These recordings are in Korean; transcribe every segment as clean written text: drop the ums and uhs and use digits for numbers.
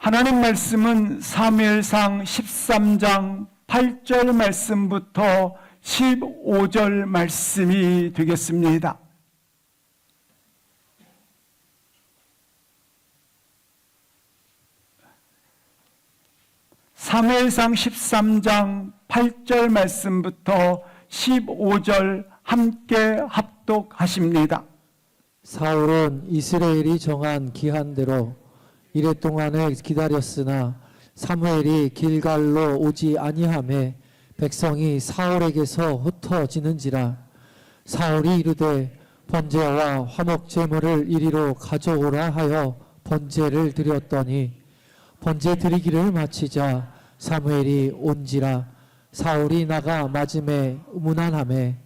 하나님 말씀은 사무엘상 13장 8절 말씀부터 15절 말씀이 되겠습니다. 사무엘상 13장 8절 말씀부터 15절 함께 합독하십니다. 사울은 이스라엘이 정한 기한대로 이레 동안을 기다렸으나 사무엘이 길갈로 오지 아니하매 백성이 사울에게서 흩어지는지라. 사울이 이르되 번제와 화목 제물을 이리로 가져오라 하여 번제를 드렸더니 번제 드리기를 마치자 사무엘이 온지라. 사울이 나가 맞음에 문안하매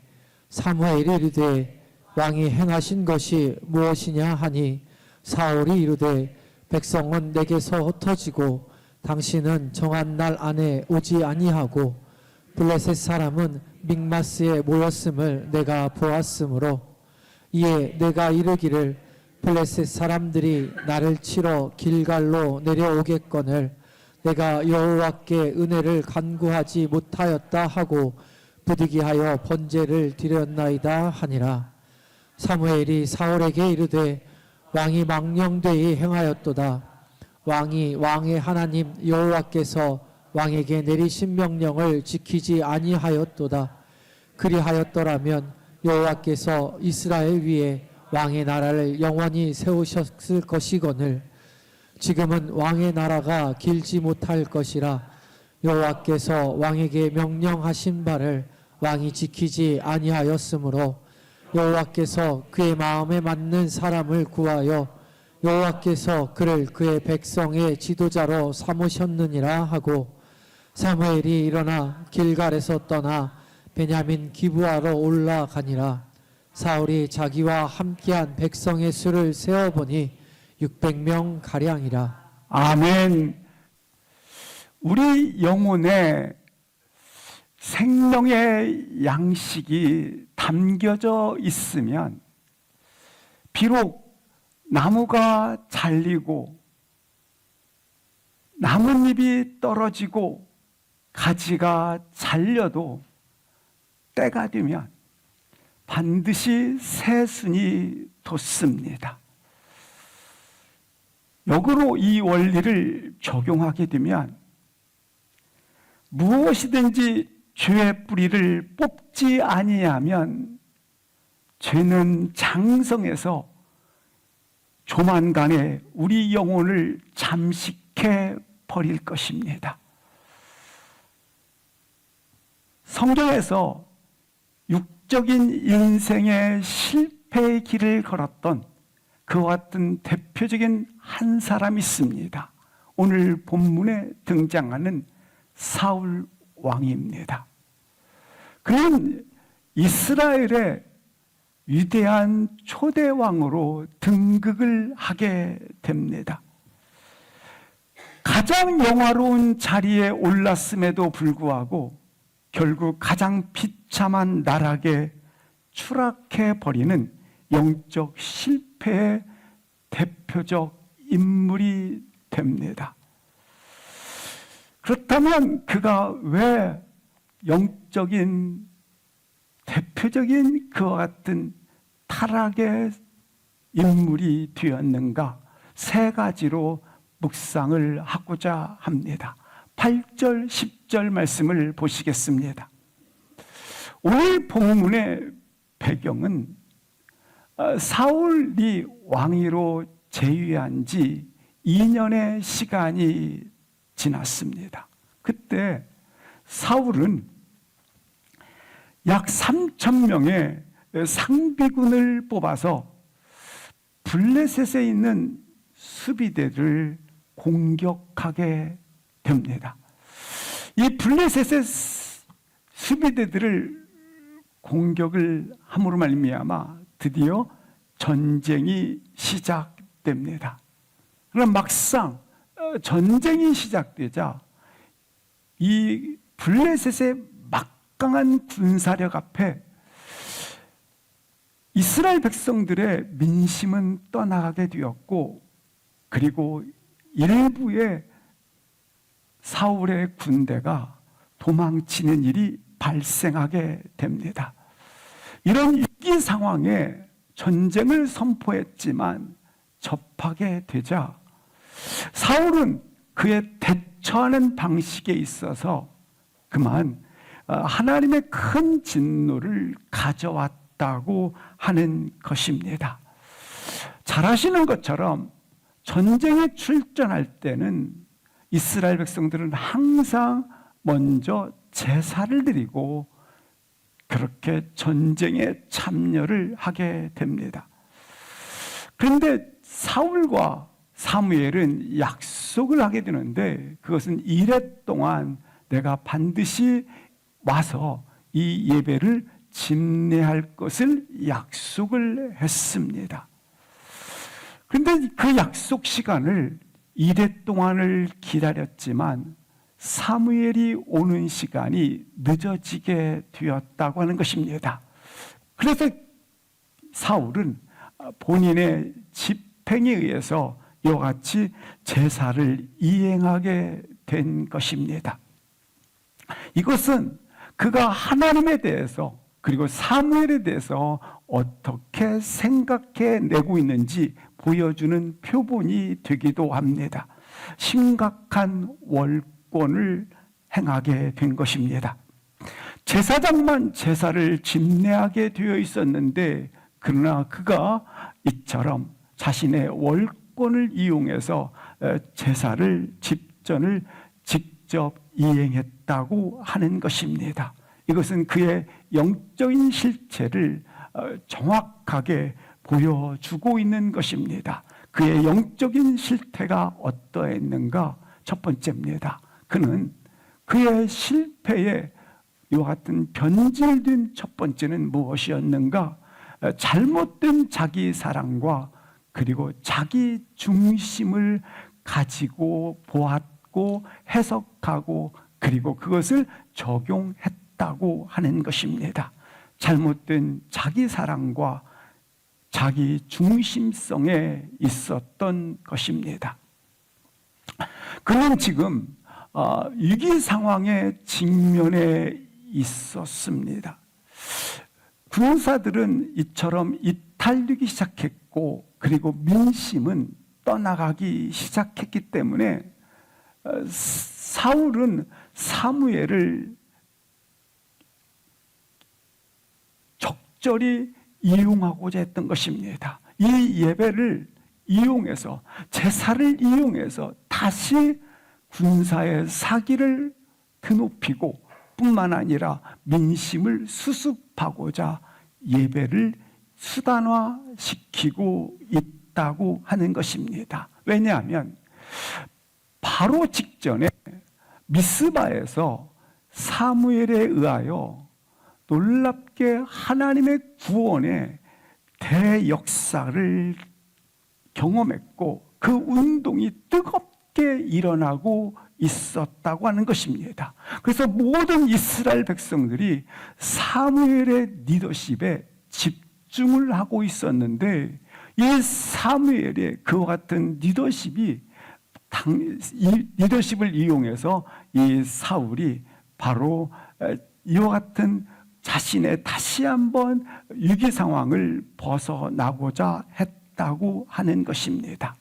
사무엘이 이르되 왕이 행하신 것이 무엇이냐 하니 사울이 이르되 백성은 내게서 흩어지고 당신은 정한 날 안에 오지 아니하고 블레셋 사람은 믹마스에 모였음을 내가 보았으므로 이에 내가 이르기를 블레셋 사람들이 나를 치러 길갈로 내려오겠거늘 내가 여호와께 은혜를 간구하지 못하였다 하고 부득이하여 번제를 드렸나이다 하니라. 사무엘이 사울에게 이르되 왕이 망령되이 행하였도다. 왕이 왕의 하나님 여호와께서 왕에게 내리신 명령을 지키지 아니하였도다. 그리하였더라면 여호와께서 이스라엘 위에 왕의 나라를 영원히 세우셨을 것이거늘 지금은 왕의 나라가 길지 못할 것이라. 여호와께서 왕에게 명령하신 바를 왕이 지키지 아니하였으므로 여호와께서 그의 마음에 맞는 사람을 구하여 여호와께서 그를 그의 백성의 지도자로 삼으셨느니라 하고 사무엘이 일어나 길갈에서 떠나 베냐민 기브아로 올라가니라. 사울이 자기와 함께한 백성의 수를 세어보니 600명 가량이라. 아멘. 우리 영혼에 생명의 양식이 담겨져 있으면 비록 나무가 잘리고 나뭇잎이 떨어지고 가지가 잘려도 때가 되면 반드시 새순이 돋습니다. 역으로 이 원리를 적용하게 되면 무엇이든지 죄의 뿌리를 뽑지 아니하면 죄는 장성해서 조만간에 우리 영혼을 잠식해 버릴 것입니다. 성경에서 육적인 인생의 실패의 길을 걸었던 그와 같은 대표적인 한 사람이 있습니다. 오늘 본문에 등장하는 사울 왕입니다. 그는 이스라엘의 위대한 초대 왕으로 등극을 하게 됩니다. 가장 영화로운 자리에 올랐음에도 불구하고 결국 가장 비참한 나락에 추락해 버리는 영적 실패의 대표적 인물이 됩니다. 그렇다면 그가 왜 영적인 대표적인 그와 같은 타락의 인물이 되었는가? 세 가지로 묵상을 하고자 합니다. 8절, 10절 말씀을 보시겠습니다. 오늘 본문의 배경은 사울이 왕위로 재위한 지 2년의 시간이 지났습니다. 그때 사울은 약 3,000명의 상비군을 뽑아서 블레셋에 있는 수비대를 공격하게 됩니다. 이 블레셋의 수비대들을 공격을 함으로 말미암아 드디어 전쟁이 시작됩니다. 그럼 막상 전쟁이 시작되자 이 블레셋의 막강한 군사력 앞에 이스라엘 백성들의 민심은 떠나가게 되었고, 그리고 일부의 사울의 군대가 도망치는 일이 발생하게 됩니다. 이런 위기 상황에 전쟁을 선포했지만 접하게 되자 사울은 그의 대처하는 방식에 있어서 그만 하나님의 큰 진노를 가져왔다고 하는 것입니다. 잘 아시는 것처럼 전쟁에 출전할 때는 이스라엘 백성들은 항상 먼저 제사를 드리고 그렇게 전쟁에 참여를 하게 됩니다. 그런데 사울과 사무엘은 약속을 하게 되는데 그것은 이래 동안 내가 반드시 와서 이 예배를 집례할 것을 약속을 했습니다. 그런데 그 약속 시간을 이래 동안을 기다렸지만 사무엘이 오는 시간이 늦어지게 되었다고 하는 것입니다. 그래서 사울은 본인의 집행에 의해서 이와 같이 제사를 이행하게 된 것입니다. 이것은 그가 하나님에 대해서 그리고 사무엘에 대해서 어떻게 생각해내고 있는지 보여주는 표본이 되기도 합니다. 심각한 월권을 행하게 된 것입니다. 제사장만 제사를 집례하게 되어 있었는데 그러나 그가 이처럼 자신의 월권을 이용해서 제사를 집전을 직접 이행했다고 하는 것입니다. 이것은 그의 영적인 실체를 정확하게 보여주고 있는 것입니다. 그의 영적인 실태가 어떠했는가? 첫 번째입니다. 그는 그의 실패에 이와 같은 변질된 첫 번째는 무엇이었는가? 잘못된 자기 사랑과 그리고 자기 중심을 가지고 보았고 해석하고 그리고 그것을 적용했다고 하는 것입니다. 잘못된 자기 사랑과 자기 중심성에 있었던 것입니다. 그는 지금 위기 상황에 직면해 있었습니다. 군사들은 이처럼 이탈되기 시작했고 그리고 민심은 떠나가기 시작했기 때문에 사울은 사무엘을 적절히 이용하고자 했던 것입니다. 이 예배를 이용해서 제사를 이용해서 다시 군사의 사기를 드높이고 뿐만 아니라 민심을 수습하고자 예배를 수단화시키고 있다고 하는 것입니다. 왜냐하면 바로 직전에 미스바에서 사무엘에 의하여 놀랍게 하나님의 구원의 대역사를 경험했고 그 운동이 뜨겁게 일어나고 있었다고 하는 것입니다. 그래서 모든 이스라엘 백성들이 사무엘의 리더십에 집중을 하고 있었는데 이 사무엘의 그와 같은 리더십을 이용해서 이 사울이 바로 이와 같은 자신의 다시 한번 위기 상황을 벗어나고자 했다고 하는 것입니다.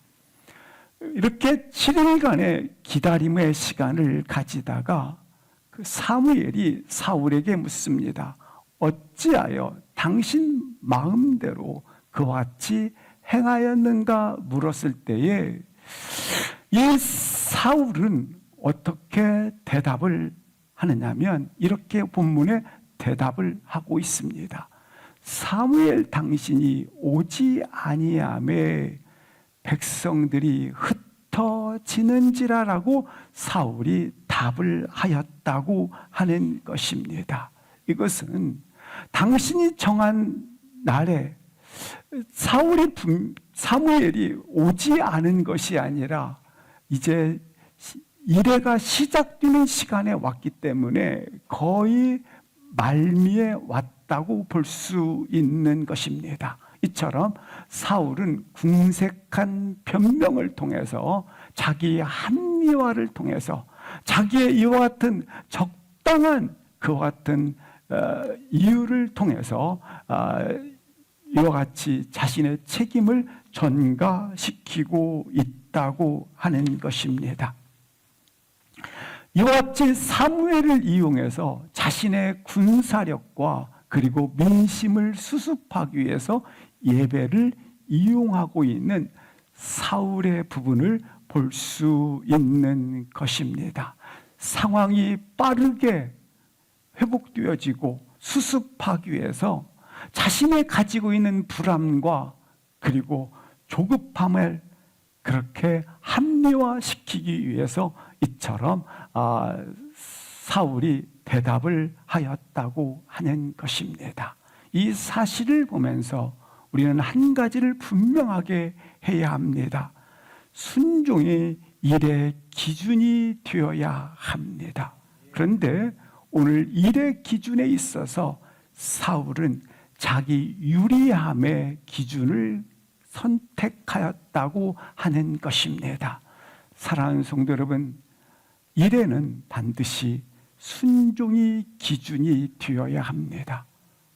이렇게 7일간의 기다림의 시간을 가지다가 그 사무엘이 사울에게 묻습니다. 어찌하여 당신 마음대로 그와 같이 행하였는가 물었을 때에 이 사울은 어떻게 대답을 하느냐면 이렇게 본문에 대답을 하고 있습니다. 사무엘 당신이 오지 아니함에 백성들이 흩어지는지라라고 사울이 답을 하였다고 하는 것입니다. 이것은 당신이 정한 날에 사무엘이 오지 않은 것이 아니라 이제 이래가 시작되는 시간에 왔기 때문에 거의 말미에 왔다고 볼 수 있는 것입니다. 이처럼 사울은 궁색한 변명을 통해서 자기의 합리화를 통해서 자기의 이와 같은 적당한 그와 같은 이유를 통해서 이와 같이 자신의 책임을 전가시키고 있다고 하는 것입니다. 이와 같이 사무엘을 이용해서 자신의 군사력과 그리고 민심을 수습하기 위해서 예배를 이용하고 있는 사울의 부분을 볼 수 있는 것입니다. 상황이 빠르게 회복되어지고 수습하기 위해서 자신의 가지고 있는 불안과 그리고 조급함을 그렇게 합리화시키기 위해서 이처럼 사울이 대답을 하였다고 하는 것입니다. 이 사실을 보면서 우리는 한 가지를 분명하게 해야 합니다. 순종이 일의 기준이 되어야 합니다. 그런데 오늘 일의 기준에 있어서 사울은 자기 유리함의 기준을 선택하였다고 하는 것입니다. 사랑하는 성도 여러분, 일에는 반드시 순종이 기준이 되어야 합니다.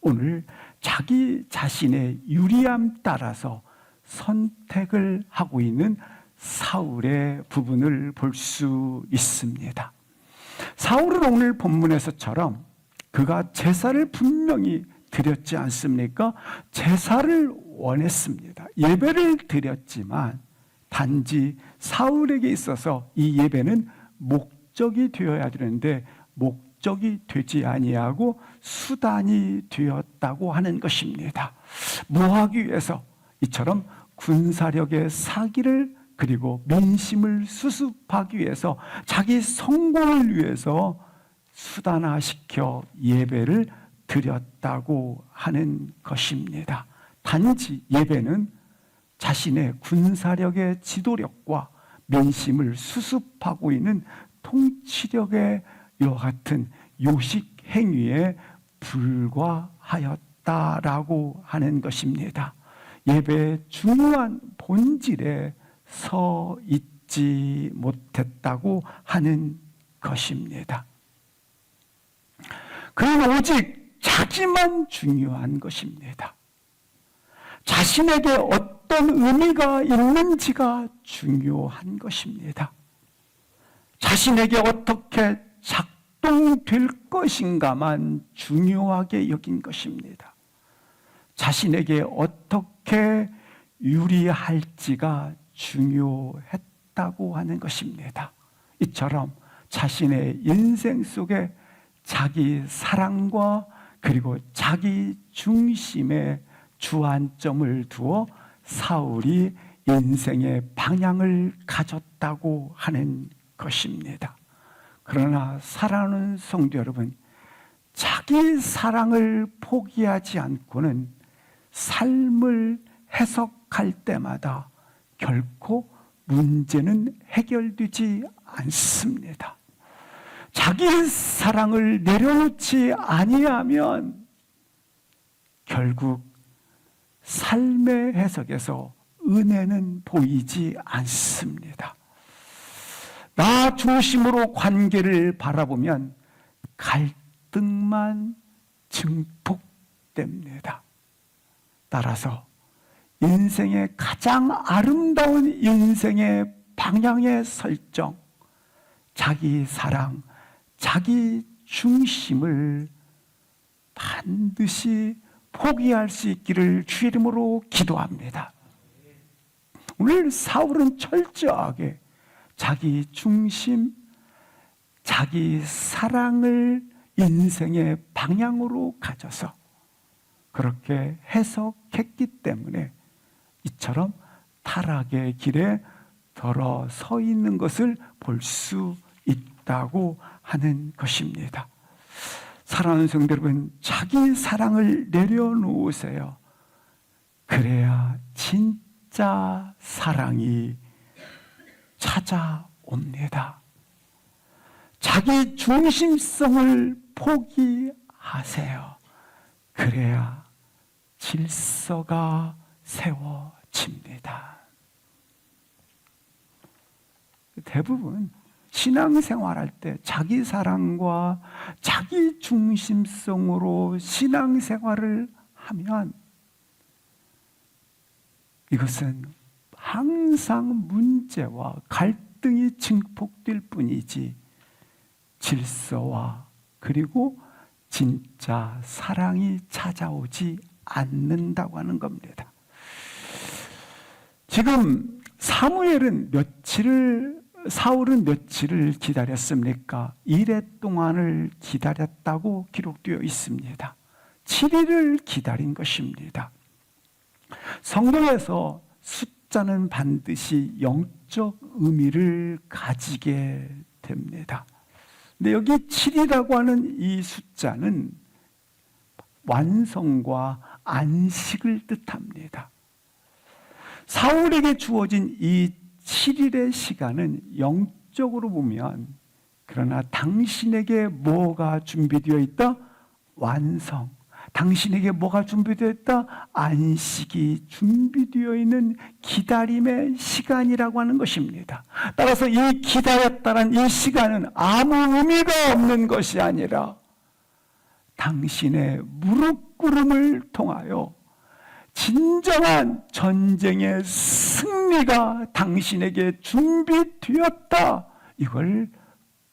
오늘 자기 자신의 유리함 따라서 선택을 하고 있는 사울의 부분을 볼 수 있습니다. 사울은 오늘 본문에서처럼 그가 제사를 분명히 드렸지 않습니까? 제사를 원했습니다. 예배를 드렸지만 단지 사울에게 있어서 이 예배는 목적이 되어야 되는데 목적이 되지 아니하고 수단이 되었다고 하는 것입니다. 뭐 하기 위해서? 이처럼 군사력의 사기를 그리고 민심을 수습하기 위해서 자기 성공을 위해서 수단화시켜 예배를 드렸다고 하는 것입니다. 단지 예배는 자신의 군사력의 지도력과 민심을 수습하고 있는 통치력의 이와 같은 요식 행위에 불과하였다라고 하는 것입니다. 예배의 중요한 본질에 서 있지 못했다고 하는 것입니다. 그는 오직 자기만 중요한 것입니다. 자신에게 어떤 의미가 있는지가 중요한 것입니다. 자신에게 어떻게 작동될 것인가만 중요하게 여긴 것입니다. 자신에게 어떻게 유리할지가 중요했다고 하는 것입니다. 이처럼 자신의 인생 속에 자기 사랑과 그리고 자기 중심의 주안점을 두어 사울이 인생의 방향을 가졌다고 하는 것입니다. 그러나 사랑하는 성도 여러분, 자기 사랑을 포기하지 않고는 삶을 해석할 때마다 결코 문제는 해결되지 않습니다. 자기 사랑을 내려놓지 아니하면 결국 삶의 해석에서 은혜는 보이지 않습니다. 나 중심으로 관계를 바라보면 갈등만 증폭됩니다. 따라서 인생의 가장 아름다운 인생의 방향의 설정, 자기 사랑, 자기 중심을 반드시 포기할 수 있기를 주 이름으로 기도합니다. 오늘 사울은 철저하게 자기 중심, 자기 사랑을 인생의 방향으로 가져서 그렇게 해석했기 때문에 이처럼 타락의 길에 들어서 있는 것을 볼 수 있다고 하는 것입니다. 사랑하는 성도 여러분, 자기 사랑을 내려놓으세요. 그래야 진짜 사랑이 찾아옵니다. 자기 중심성을 포기하세요. 그래야 질서가 세워집니다. 대부분 신앙생활할 때 자기 사랑과 자기 중심성으로 신앙생활을 하면 이것은 항상 문제와 갈등이 증폭될 뿐이지 질서와 그리고 진짜 사랑이 찾아오지 않는다고 하는 겁니다. 지금 사울은 며칠을 기다렸습니까? 이레 동안을 기다렸다고 기록되어 있습니다. 7일을 기다린 것입니다. 성경에서 숫자는 반드시 영적 의미를 가지게 됩니다. 근데 여기 7이라고 하는 이 숫자는 완성과 안식을 뜻합니다. 사울에게 주어진 이 7일의 시간은 영적으로 보면 그러나 당신에게 뭐가 준비되어 있다? 완성. 당신에게 뭐가 준비되어 있다? 안식이 준비되어 있는 기다림의 시간이라고 하는 것입니다. 따라서 이 기다렸다는 이 시간은 아무 의미가 없는 것이 아니라 당신의 무릎 꿇음을 통하여 진정한 전쟁의 승리가 당신에게 준비되었다. 이걸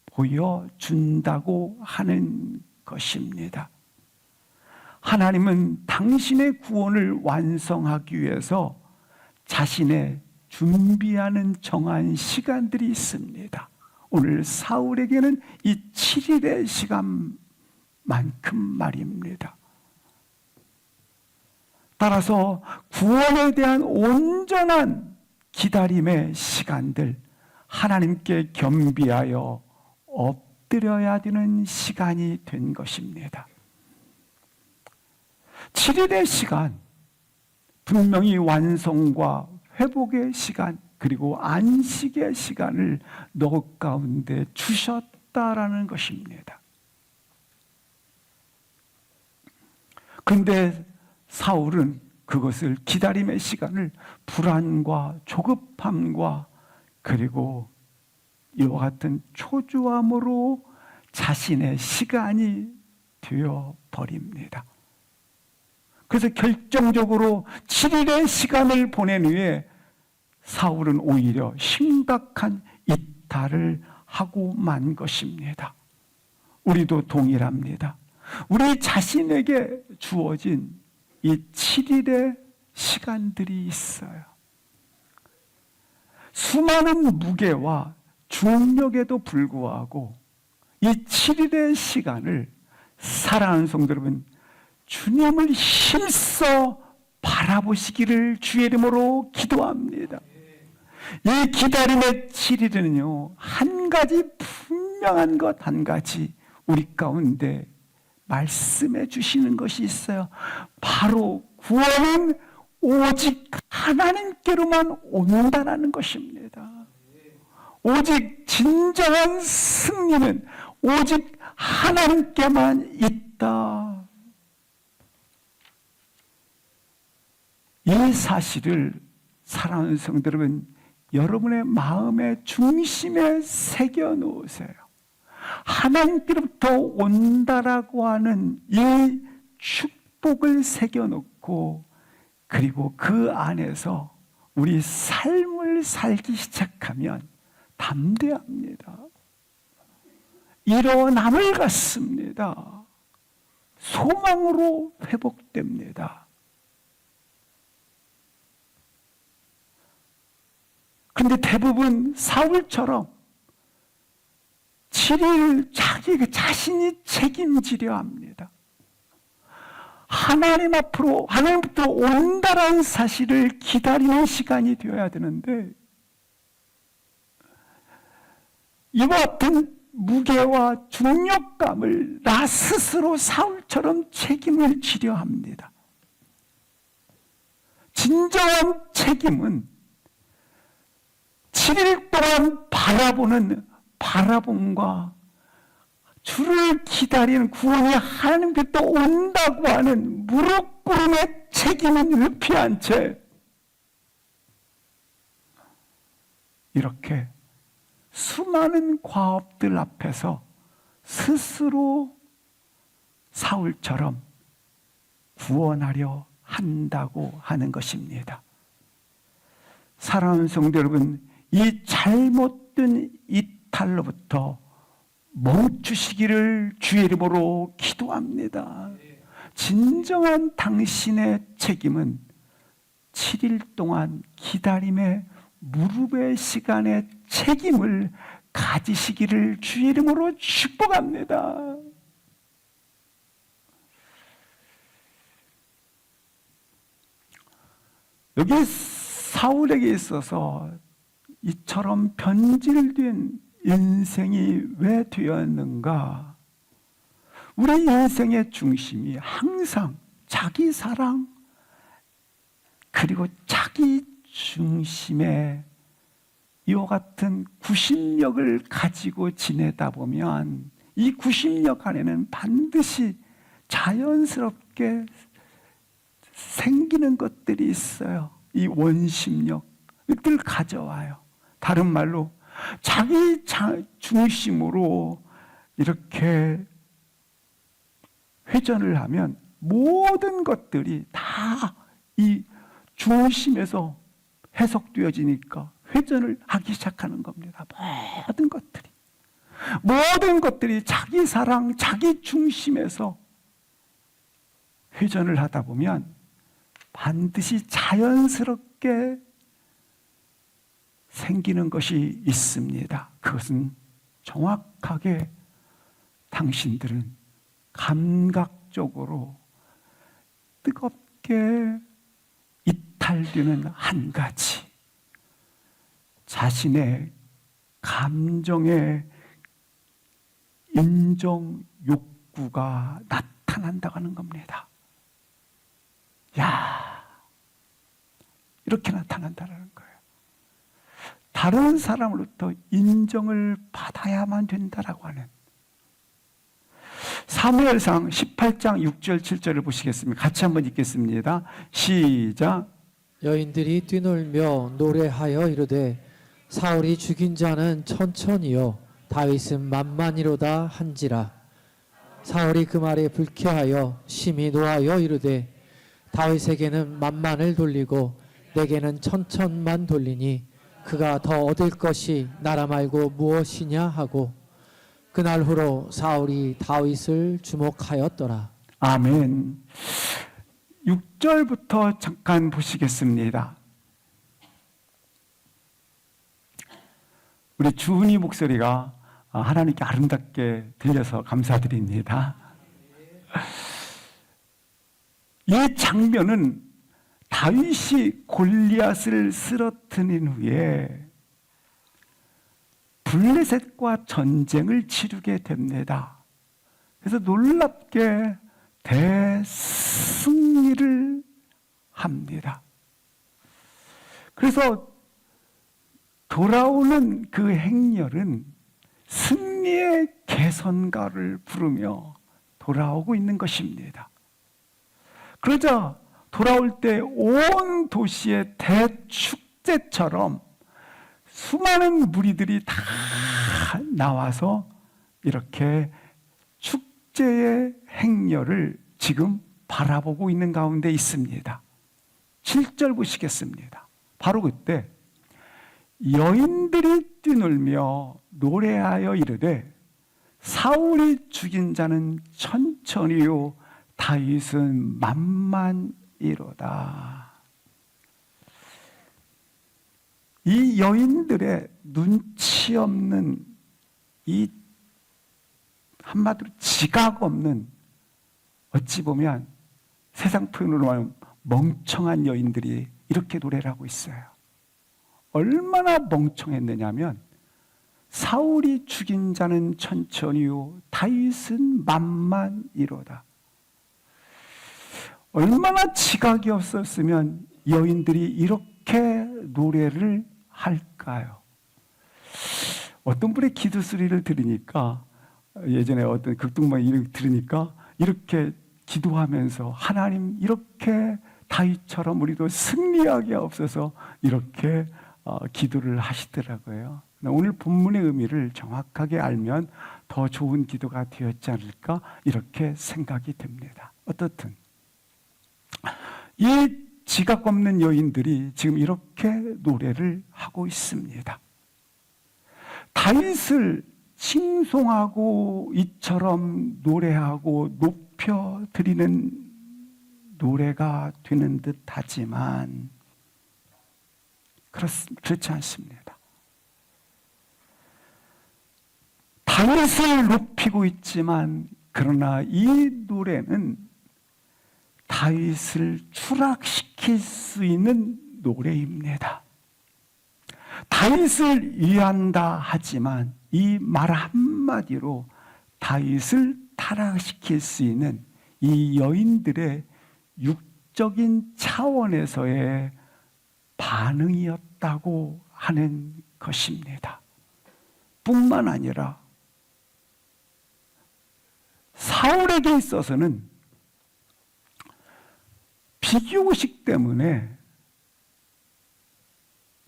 보여준다고 하는 것입니다. 하나님은 당신의 구원을 완성하기 위해서 자신의 준비하는 정한 시간들이 있습니다. 오늘 사울에게는 이 7일의 시간만큼 말입니다. 따라서 구원에 대한 온전한 기다림의 시간들, 하나님께 겸비하여 엎드려야 되는 시간이 된 것입니다. 7일의 시간, 분명히 완성과 회복의 시간, 그리고 안식의 시간을 너 가운데 주셨다라는 것입니다. 그런데 사울은 그것을 기다림의 시간을 불안과 조급함과 그리고 이와 같은 초조함으로 자신의 시간이 되어버립니다. 그래서 결정적으로 7일의 시간을 보낸 후에 사울은 오히려 심각한 이탈을 하고 만 것입니다. 우리도 동일합니다. 우리 자신에게 주어진 이 7일의 시간들이 있어요. 수많은 무게와 중력에도 불구하고 이 7일의 시간을 사랑하는 성도 여러분, 주님을 힘써 바라보시기를 주의 이름으로 기도합니다. 이 기다림의 7일은요, 한 가지 분명한 것 한 가지 우리 가운데 말씀해 주시는 것이 있어요. 바로 구원은 오직 하나님께로만 온다라는 것입니다. 오직 진정한 승리는 오직 하나님께만 있다. 이 사실을 사랑하는 성도 여러분, 여러분의 마음의 중심에 새겨 놓으세요. 하나님께로부터 온다라고 하는 이 축복을 새겨 놓고 그리고 그 안에서 우리 삶을 살기 시작하면 담대합니다. 일어남을 갖습니다. 소망으로 회복됩니다. 그런데 대부분 사울처럼 7일 자기 자신이 책임지려 합니다. 하나님 앞으로, 하나님부터 온다라는 사실을 기다리는 시간이 되어야 되는데 이와 같은 무게와 중력감을 나 스스로 사울처럼 책임을 지려 합니다. 진정한 책임은 7일 동안 바라보는 바라봄과 주를 기다리는 구원이 하나님께 또 온다고 하는 무릎 꿇음의 책임은 회피한 채 이렇게 수많은 과업들 앞에서 스스로 사울처럼 구원하려 한다고 하는 것입니다. 사랑하는 성도 여러분, 이 잘못된 이탈로부터 멈추시기를 주의 이름으로 기도합니다. 진정한 당신의 책임은 7일 동안 기다림의 무릎의 시간의 책임을 가지시기를 주의 이름으로 축복합니다. 여기 사울에게 있어서 이처럼 변질된 인생이 왜 되었는가? 우리 인생의 중심이 항상 자기 사랑 그리고 자기 중심의 이와 같은 구심력을 가지고 지내다 보면 이 구심력 안에는 반드시 자연스럽게 생기는 것들이 있어요. 이 원심력을 가져와요. 다른 말로 자기 중심으로 이렇게 회전을 하면 모든 것들이 다 이 중심에서 해석되어지니까 회전을 하기 시작하는 겁니다. 모든 것들이 자기 사랑, 자기 중심에서 회전을 하다 보면 반드시 자연스럽게 생기는 것이 있습니다. 그것은 정확하게 당신들은 감각적으로 뜨겁게 이탈되는 한 가지, 자신의 감정의 인정 욕구가 나타난다고 하는 겁니다. 야, 이렇게 나타난다는 거예요. 다른 사람으로부터 인정을 받아야만 된다라고 하는. 사무엘상 18장 6절 7절을 보시겠습니다. 같이 한번 읽겠습니다. 시작. 여인들이 뛰놀며 노래하여 이르되 사울이 죽인 자는 천천히요 다윗은 만만이로다 한지라. 사울이 그 말에 불쾌하여 심히 노하여 이르되 다윗에게는 만만을 돌리고 내게는 천천만 돌리니 그가 더 얻을 것이 나라 말고 무엇이냐 하고 그날 후로 사울이 다윗을 주목하였더라. 아멘. 6절부터 잠깐 보시겠습니다. 우리 주은이 목소리가 하나님께 아름답게 들려서 감사드립니다. 이 장면은 다윗이 골리앗을 쓰러뜨린 후에 블레셋과 전쟁을 치르게 됩니다. 그래서 놀랍게 대승리를 합니다. 그래서 돌아오는 그 행렬은 승리의 개선가를 부르며 돌아오고 있는 것입니다. 그러자 돌아올 때 온 도시의 대축제처럼 수많은 무리들이 다 나와서 이렇게 축제의 행렬을 지금 바라보고 있는 가운데 있습니다. 7절 보시겠습니다. 바로 그때 여인들이 뛰놀며 노래하여 이르되 사울이 죽인 자는 천천히요 다윗은 만만이로다. 이 여인들의 눈치 없는, 이 한마디로 지각 없는, 어찌 보면 세상 표현으로 하면 멍청한 여인들이 이렇게 노래를 하고 있어요. 얼마나 멍청했느냐면 사울이 죽인 자는 천천히요 다윗은 만만이로다. 얼마나 지각이 없었으면 여인들이 이렇게 노래를 할까요? 어떤 분의 기도 소리를 들으니까, 예전에 어떤 극동방 이름 들으니까 이렇게 기도하면서 하나님 이렇게 다윗처럼 우리도 승리하게 없어서 이렇게 기도를 하시더라고요. 오늘 본문의 의미를 정확하게 알면 더 좋은 기도가 되었지 않을까 이렇게 생각이 됩니다. 어떻든 이 지각 없는 여인들이 지금 이렇게 노래를 하고 있습니다. 다윗을 칭송하고 이처럼 노래하고 높여드리는 노래가 되는 듯 하지만 그렇지 않습니다. 다윗을 높이고 있지만 그러나 이 노래는 다윗을 추락시킬 수 있는 노래입니다. 다윗을 위한다 하지만 이 말 한마디로 다윗을 타락시킬 수 있는 이 여인들의 육적인 차원에서의 반응이었다고 하는 것입니다. 뿐만 아니라 사울에게 있어서는 비교의식 때문에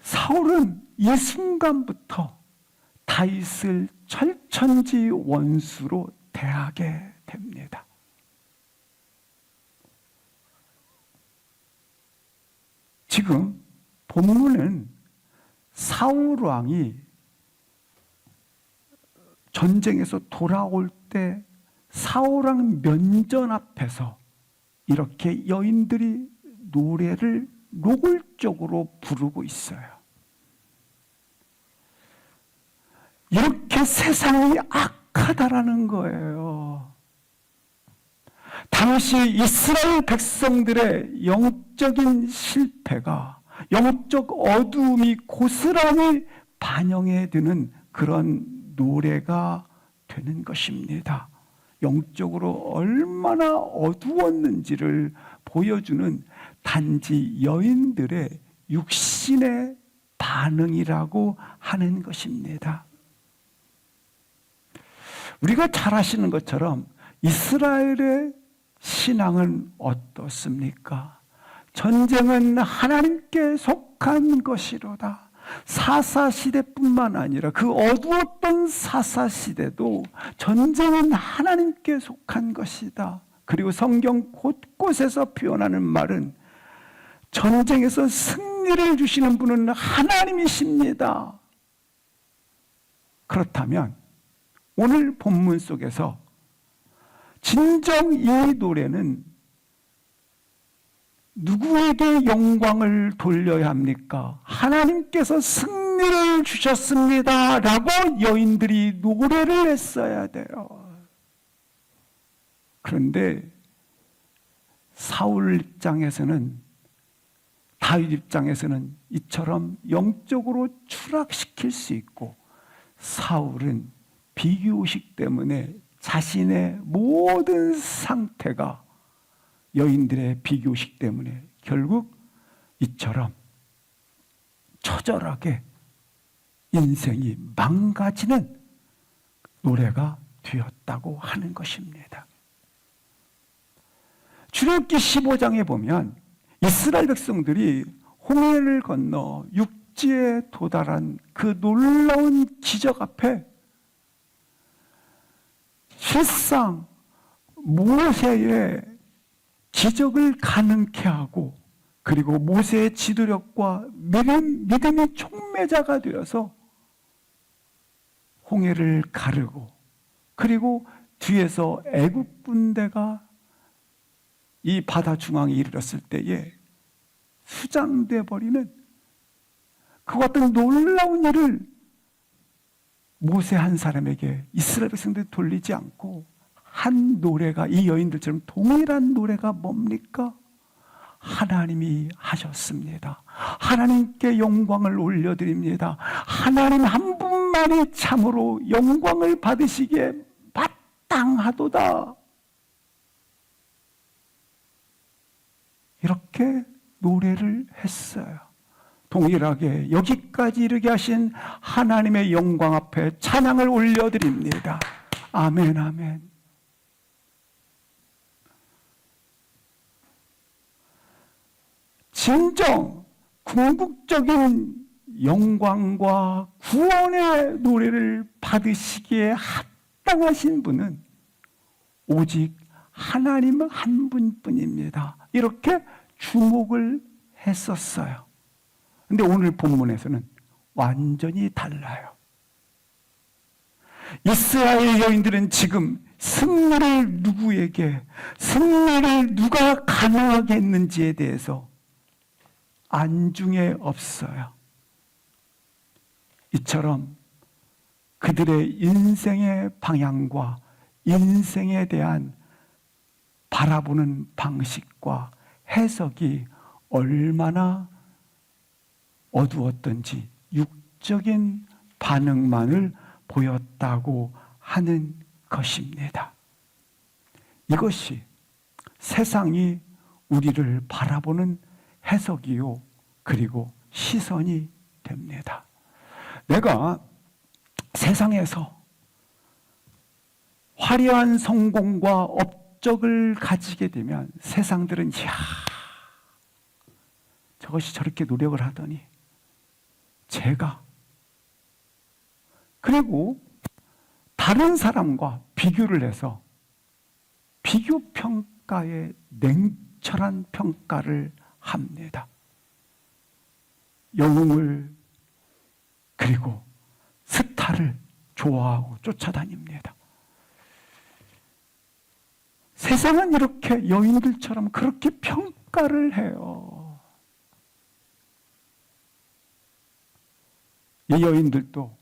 사울은 이 순간부터 다윗을 철천지 원수로 대하게 됩니다. 지금 본문은 사울 왕이 전쟁에서 돌아올 때 사울 왕 면전 앞에서 이렇게 여인들이 노래를 노골적으로 부르고 있어요. 이렇게 세상이 악하다라는 거예요. 당시 이스라엘 백성들의 영적인 실패가, 영적 어두움이 고스란히 반영해 드는 그런 노래가 되는 것입니다. 영적으로 얼마나 어두웠는지를 보여주는 단지 여인들의 육신의 반응이라고 하는 것입니다. 우리가 잘 아시는 것처럼 이스라엘의 신앙은 어떻습니까? 전쟁은 하나님께 속한 것이로다. 사사시대뿐만 아니라 그 어두웠던 사사시대도 전쟁은 하나님께 속한 것이다. 그리고 성경 곳곳에서 표현하는 말은 전쟁에서 승리를 주시는 분은 하나님이십니다. 그렇다면 오늘 본문 속에서 진정 이 노래는 누구에게 영광을 돌려야 합니까? 하나님께서 승리를 주셨습니다 라고 여인들이 노래를 했어야 돼요. 그런데 사울 입장에서는, 다윗 입장에서는 이처럼 영적으로 추락시킬 수 있고, 사울은 비교의식 때문에 자신의 모든 상태가 여인들의 비교의식 때문에 결국 이처럼 처절하게 인생이 망가지는 노래가 되었다고 하는 것입니다. 출애굽기 15장에 보면 이스라엘 백성들이 홍해를 건너 육지에 도달한 그 놀라운 기적 앞에 실상 모세의 기적을 가능케 하고, 그리고 모세의 지도력과 믿음의 촉매자가 되어서 홍해를 가르고, 그리고 뒤에서 애굽 군대가 이 바다 중앙에 이르렀을 때에 수장돼 버리는 그 같은 놀라운 일을 모세 한 사람에게 이스라엘 백성들이 돌리지 않고 한 노래가, 이 여인들처럼 동일한 노래가 뭡니까? 하나님이 하셨습니다. 하나님께 영광을 올려드립니다. 하나님 한 분만이 참으로 영광을 받으시기에 마땅하도다. 이렇게 노래를 했어요. 동일하게 여기까지 이르게 하신 하나님의 영광 앞에 찬양을 올려드립니다. 아멘, 아멘. 진정 궁극적인 영광과 구원의 노래를 받으시기에 합당하신 분은 오직 하나님 한 분뿐입니다. 이렇게 주목을 했었어요. 근데 오늘 본문에서는 완전히 달라요. 이스라엘 여인들은 지금 승리를 누가 가능하게 했는지에 대해서 안중에 없어요. 이처럼 그들의 인생의 방향과 인생에 대한 바라보는 방식과 해석이 얼마나 어두웠던지 육적인 반응만을 보였다고 하는 것입니다. 이것이 세상이 우리를 바라보는 해석이요, 그리고 시선이 됩니다. 내가 세상에서 화려한 성공과 업적을 가지게 되면 세상들은 이야, 저것이 저렇게 노력을 하더니 제가, 그리고 다른 사람과 비교를 해서 비교 평가에 냉철한 평가를 합니다. 영웅을, 그리고 스타를 좋아하고 쫓아다닙니다. 세상은 이렇게 여인들처럼 그렇게 평가를 해요. 이 여인들도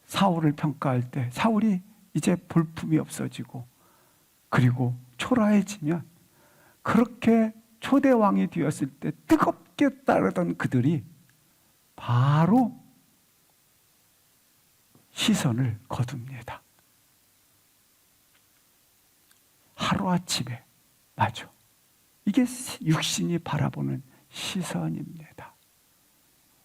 사울을 평가할 때 사울이 이제 볼품이 없어지고 그리고 초라해지면 그렇게 초대왕이 되었을 때 뜨겁게 따르던 그들이 바로 시선을 거둡니다. 하루아침에, 맞아. 이게 육신이 바라보는 시선입니다.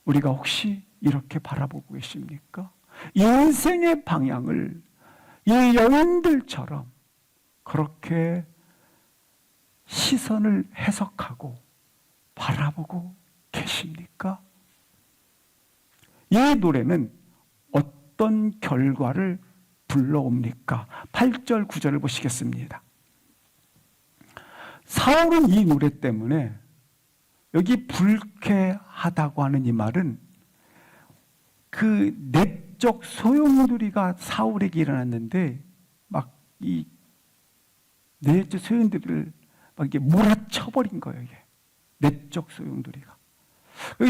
우리가 혹시 이렇게 바라보고 계십니까? 인생의 방향을 이 여인들처럼 그렇게 시선을 해석하고 바라보고 계십니까? 이 노래는 어떤 결과를 불러옵니까? 8절, 9절을 보시겠습니다. 사울은 이 노래 때문에, 여기 불쾌하다고 하는 이 말은 그 내적 소용돌이가 사울에게 일어났는데 막 이 내적 소용돌이를 막 이게 몰아쳐버린 거예요. 이게 내적 소용돌이가.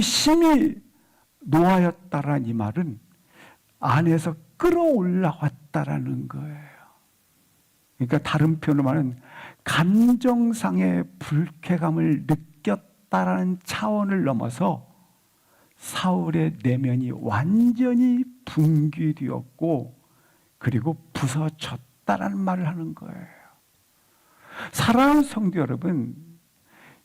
심히 노하였다라는 이 말은 안에서 끌어올라왔다라는 거예요. 그러니까 다른 표현으로 말하면 감정상의 불쾌감을 느꼈다라는 차원을 넘어서 사울의 내면이 완전히 붕괴되었고 그리고 부서졌다라는 말을 하는 거예요. 사랑하는 성도 여러분,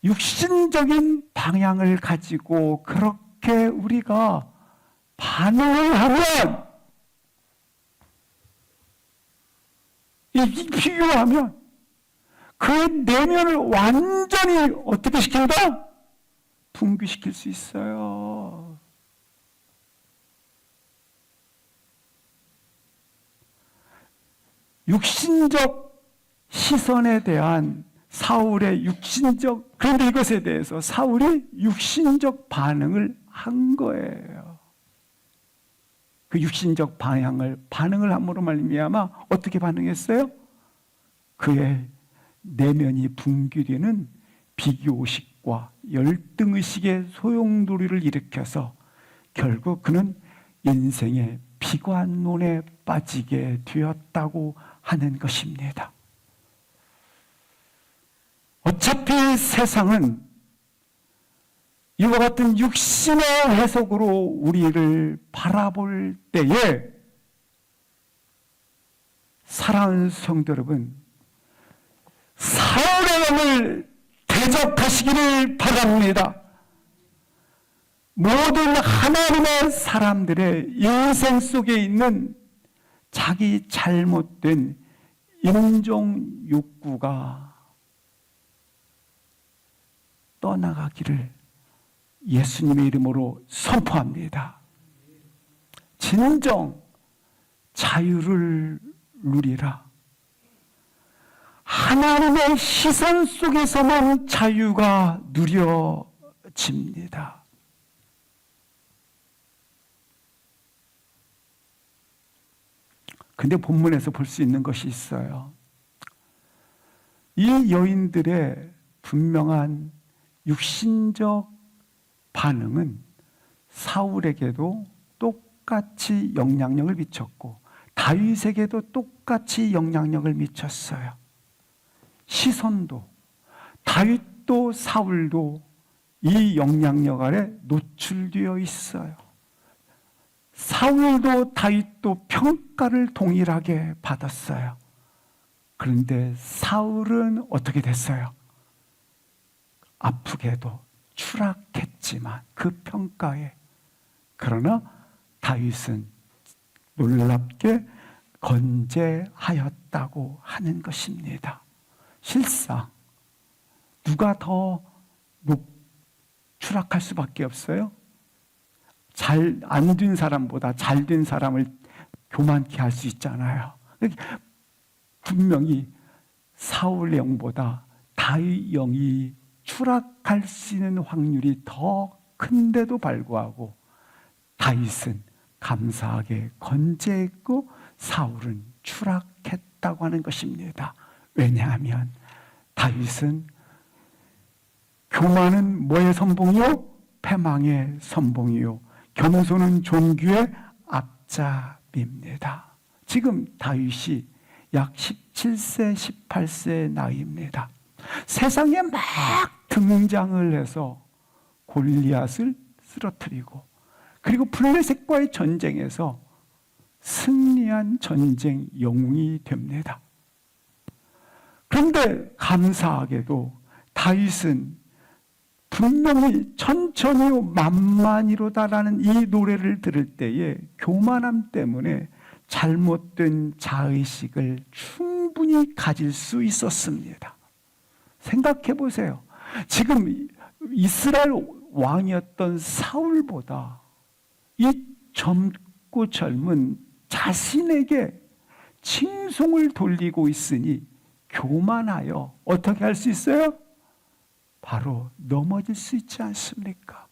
육신적인 방향을 가지고 그렇게 우리가 반응을 하면, 이 비교하면 그 내면을 완전히 어떻게 시킨다? 붕괴시킬 수 있어요. 육신적 시선에 대한 사울의 육신적, 그런데 이것에 대해서 사울이 육신적 반응을 한 거예요. 그 육신적 반응을 함으로 말미암아 어떻게 반응했어요? 그의 내면이 붕괴되는 비교의식과 열등의식의 소용돌이를 일으켜서 결국 그는 인생의 비관론에 빠지게 되었다고 하는 것입니다. 어차피 세상은 이와 같은 육신의 해석으로 우리를 바라볼 때에, 사랑하는 성도 여러분, 사울의 영을 대적하시기를 바랍니다. 모든 하나님의 사람들의 인생 속에 있는 자기 잘못된 인종 욕구가 떠나가기를 예수님의 이름으로 선포합니다. 진정 자유를 누리라. 하나님의 시선 속에서만 자유가 누려집니다. 근데 본문에서 볼 수 있는 것이 있어요. 이 여인들의 분명한 육신적 반응은 사울에게도 똑같이 영향력을 미쳤고 다윗에게도 똑같이 영향력을 미쳤어요. 시선도, 다윗도 사울도 이 영향력 아래 노출되어 있어요. 사울도 다윗도 평가를 동일하게 받았어요. 그런데 사울은 어떻게 됐어요? 아프게도 추락했지만 그 평가에. 그러나 다윗은 놀랍게 건재하였다고 하는 것입니다. 실상 누가 더 추락할 수밖에 없어요? 잘 안 된 사람보다 잘 된 사람을 교만케 할 수 있잖아요. 분명히 사울의 영보다 다윗 영이 추락할 수 있는 확률이 더 큰데도 불구하고 다윗은 감사하게 건재했고 사울은 추락했다고 하는 것입니다. 왜냐하면 다윗은 교만은 뭐의 선봉이요? 패망의 선봉이요. 겸손은 존귀의 앞잡이입니다. 지금 다윗이 약 17세, 18세의 나이입니다. 세상에 막 등장을 해서 골리앗을 쓰러뜨리고 그리고 블레셋과의 전쟁에서 승리한 전쟁 영웅이 됩니다. 그런데 감사하게도 다윗은 분명히 천천히요 만만이로다라는 이 노래를 들을 때에 교만함 때문에 잘못된 자의식을 충분히 가질 수 있었습니다. 생각해 보세요. 지금 이스라엘 왕이었던 사울보다 이 젊고 젊은 자신에게 칭송을 돌리고 있으니 교만하여 어떻게 할 수 있어요? 바로 넘어질 수 있지 않습니까?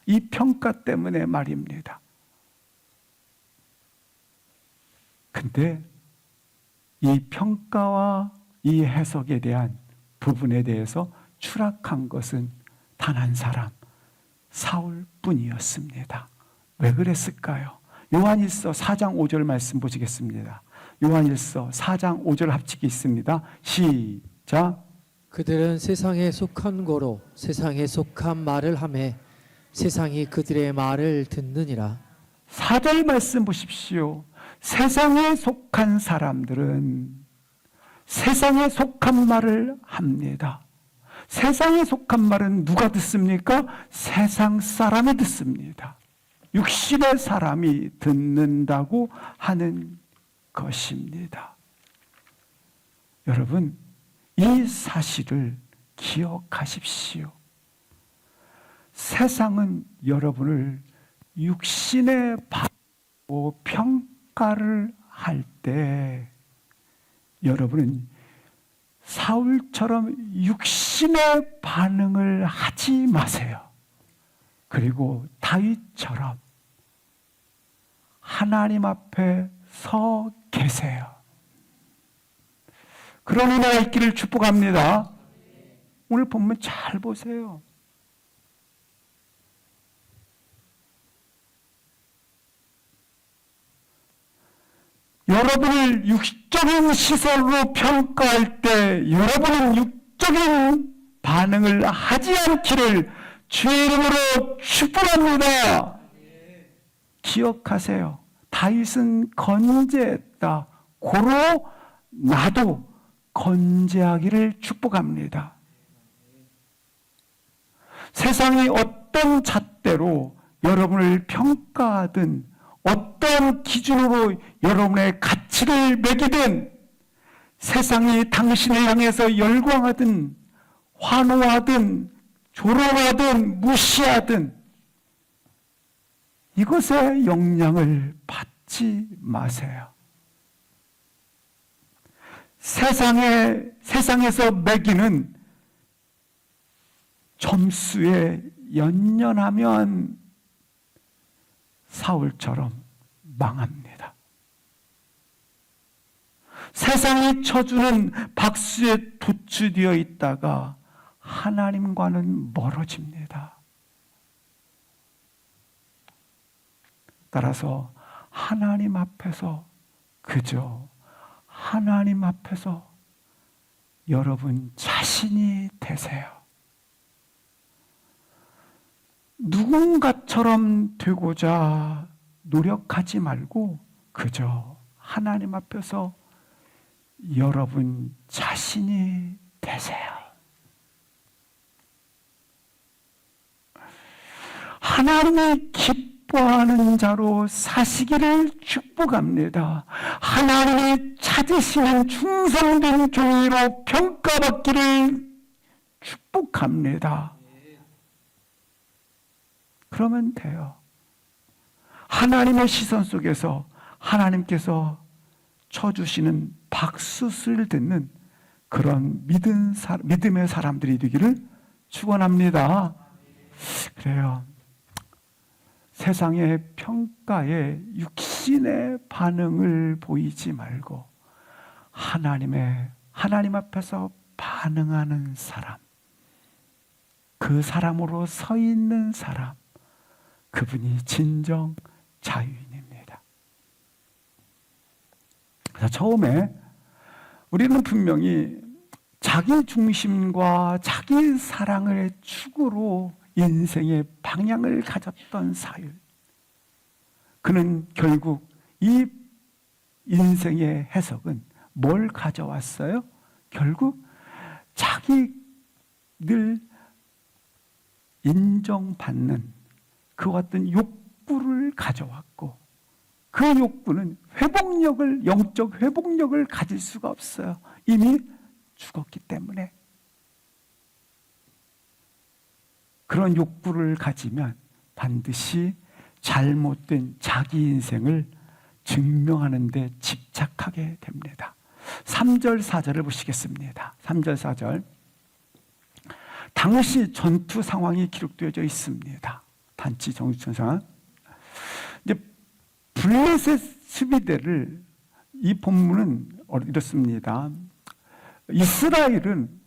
이 평가 때문에 말입니다. 근데 이 평가와 이 해석에 대한 부분에 대해서 추락한 것은 단 한 사람, 사울뿐이었습니다. 왜 그랬을까요? 요한일서 4장 5절 말씀 보시겠습니다. 요한일서 4장 5절 합치기 있습니다. 시작. 그들은 세상에 속한 고로 세상에 속한 말을 하매 세상이 그들의 말을 듣느니라. 4절 말씀 보십시오. 세상에 속한 사람들은 세상에 속한 말을 합니다. 세상에 속한 말은 누가 듣습니까? 세상 사람이 듣습니다. 육신의 사람이 듣는다고 하는 것입니다. 여러분, 이 사실을 기억하십시오. 세상은 여러분을 육신의 바로 평가를 할 때 여러분은 사울처럼 육신의 반응을 하지 마세요. 그리고 다윗처럼 하나님 앞에 서 계세요. 그런 은혜가 있기를 축복합니다. 오늘 본문 잘 보세요. 여러분을 육적인 시선으로 평가할 때 여러분은 육적인 반응을 하지 않기를 주의 이름으로 축복합니다. 기억하세요. 다윗은 건재했다. 고로 나도 건재하기를 축복합니다. 세상이 어떤 잣대로 여러분을 평가하든 어떤 기준으로 여러분의 가치를 매기든 세상이 당신을 향해서 열광하든 환호하든 조롱하든 무시하든 이것의 영향을 받지 마세요. 세상에서 매기는 점수에 연연하면 사울처럼 망합니다. 세상이 쳐주는 박수에 도취되어 있다가 하나님과는 멀어집니다. 따라서 하나님 앞에서 그저 하나님 앞에서 여러분 자신이 되세요. 누군가처럼 되고자 노력하지 말고 그저 하나님 앞에서 여러분 자신이 되세요. 하나님이 기뻐하는 자로 사시기를 축복합니다. 하나님이 찾으시는 충성된 종이로 평가받기를 축복합니다. 그러면 돼요. 하나님의 시선 속에서 하나님께서 쳐주시는 박수를 듣는 그런 믿음의 사람들이 되기를 축원합니다. 그래요. 세상의 평가에 육신의 반응을 보이지 말고 하나님 앞에서 반응하는 사람, 그 사람으로 서 있는 사람, 그분이 진정 자유인입니다. 그래서 처음에 우리는 분명히 자기 중심과 자기 사랑의 축으로 인생의 방향을 가졌던 사울. 그는 결국 이 인생의 해석은 뭘 가져왔어요? 결국 자기 늘 인정받는 그 어떤 욕구를 가져왔고 그 욕구는 영적 회복력을 가질 수가 없어요. 이미 죽었기 때문에. 그런 욕구를 가지면 반드시 잘못된 자기 인생을 증명하는 데 집착하게 됩니다. 3절 4절을 보시겠습니다. 3절 4절. 당시 전투 상황이 기록되어져 있습니다. 단지 전투 상황. 이제 블레셋 수비대를 이 본문은 이렇습니다. 이스라엘은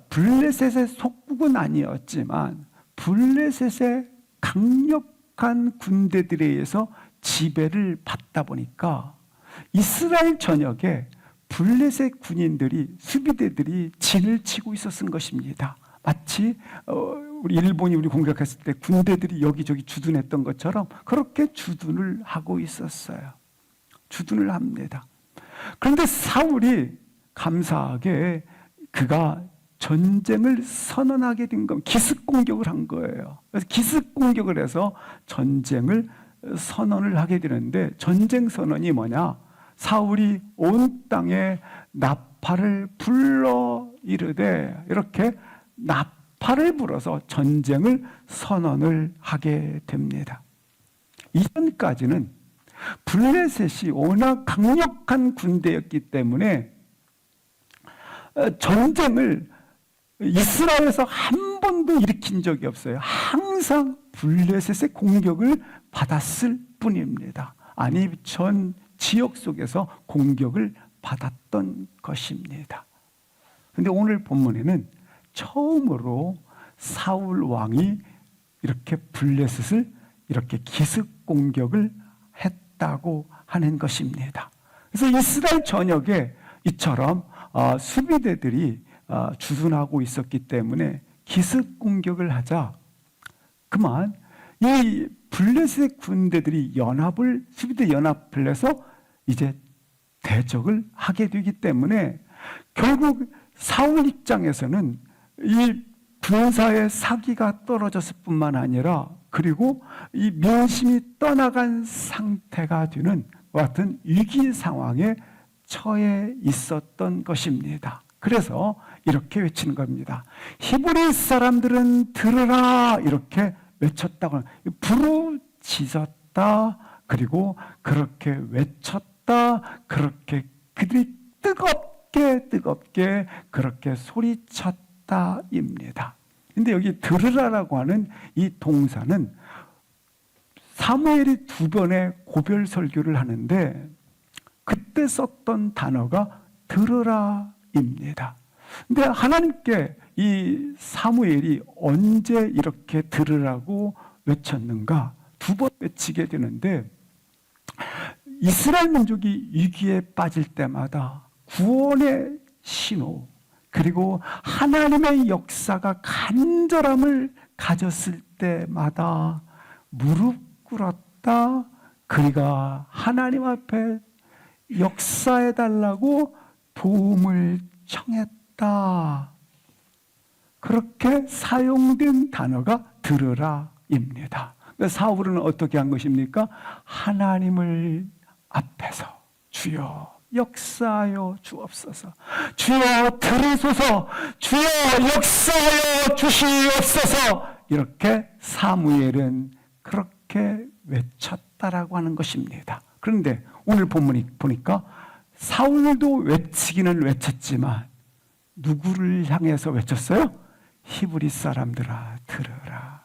블레셋의 속국은 아니었지만 블레셋의 강력한 군대들에 의해서 지배를 받다 보니까 이스라엘 전역에 블레셋 군인들이 수비대들이 진을 치고 있었던 것입니다. 마치 우리 일본이 우리 공격했을 때 군대들이 여기저기 주둔했던 것처럼 그렇게 주둔을 하고 있었어요. 주둔을 합니다. 그런데 사울이 감사하게 그가 전쟁을 선언하게 된 겁니다. 기습 공격을 한 거예요. 그래서 기습 공격을 해서 전쟁을 선언을 하게 되는데 전쟁 선언이 뭐냐? 사울이 온 땅에 나팔을 불러 이르되 이렇게 나팔을 불어서 전쟁을 선언을 하게 됩니다. 이전까지는 블레셋이 워낙 강력한 군대였기 때문에 전쟁을 이스라엘에서 한 번도 일으킨 적이 없어요. 항상 블레셋의 공격을 받았을 뿐입니다. 아니 전 지역 속에서 공격을 받았던 것입니다. 그런데 오늘 본문에는 처음으로 사울 왕이 이렇게 블레셋을 이렇게 기습 공격을 했다고 하는 것입니다. 그래서 이스라엘 전역에 이처럼 수비대들이 주둔하고 있었기 때문에 기습 공격을 하자 그만 이 블레셋 군대들이 수비대 연합을 해서 이제 대적을 하게 되기 때문에 결국 사울 입장에서는 이 군사의 사기가 떨어졌을 뿐만 아니라 그리고 이 민심이 떠나간 상태가 되는 같은 위기 상황에 처해 있었던 것입니다. 그래서 이렇게 외치는 겁니다. 히브리 사람들은 들으라 이렇게 외쳤다고 짖었다. 그리고 그렇게 외쳤다. 그렇게 그들이 뜨겁게 그렇게 소리쳤다입니다. 근데 여기 들으라라고 하는 이 동사는 사무엘이 2번의 고별 설교를 하는데 그때 썼던 단어가 들으라입니다. 근데 하나님께 이 사무엘이 언제 이렇게 들으라고 외쳤는가? 2번 외치게 되는데 이스라엘 민족이 위기에 빠질 때마다 구원의 신호 그리고 하나님의 역사가 간절함을 가졌을 때마다 무릎 꿇었다. 그리가 하나님 앞에 역사해 달라고 도움을 청했다. 그렇게 사용된 단어가 들으라입니다. 사울은 어떻게 한 것입니까? 하나님을 앞에서 주여 역사하여 주옵소서. 주여 들으소서. 주여 역사하여 주시옵소서. 이렇게 사무엘은 그렇게 외쳤다라고 하는 것입니다. 그런데 오늘 본문이 보니까 사울도 외치기는 외쳤지만 누구를 향해서 외쳤어요? 히브리 사람들아 들으라.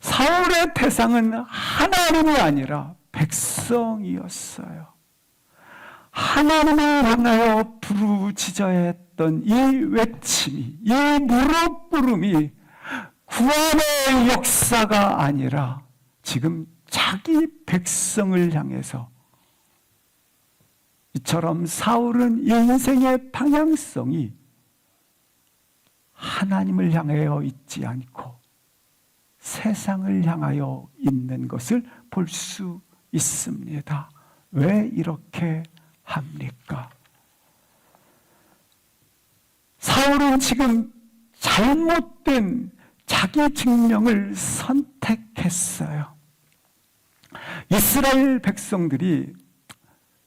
사울의 대상은 하나님이 아니라 백성이었어요. 하나님을 향하여 부르짖어야 했던 이 외침이, 이 무릎 꿇음이 구원의 역사가 아니라 지금 자기 백성을 향해서 이처럼 사울은 인생의 방향성이 하나님을 향하여 있지 않고 세상을 향하여 있는 것을 볼 수 있습니다. 왜 이렇게 합니까? 사울은 지금 잘못된 자기 증명을 선택했어요. 이스라엘 백성들이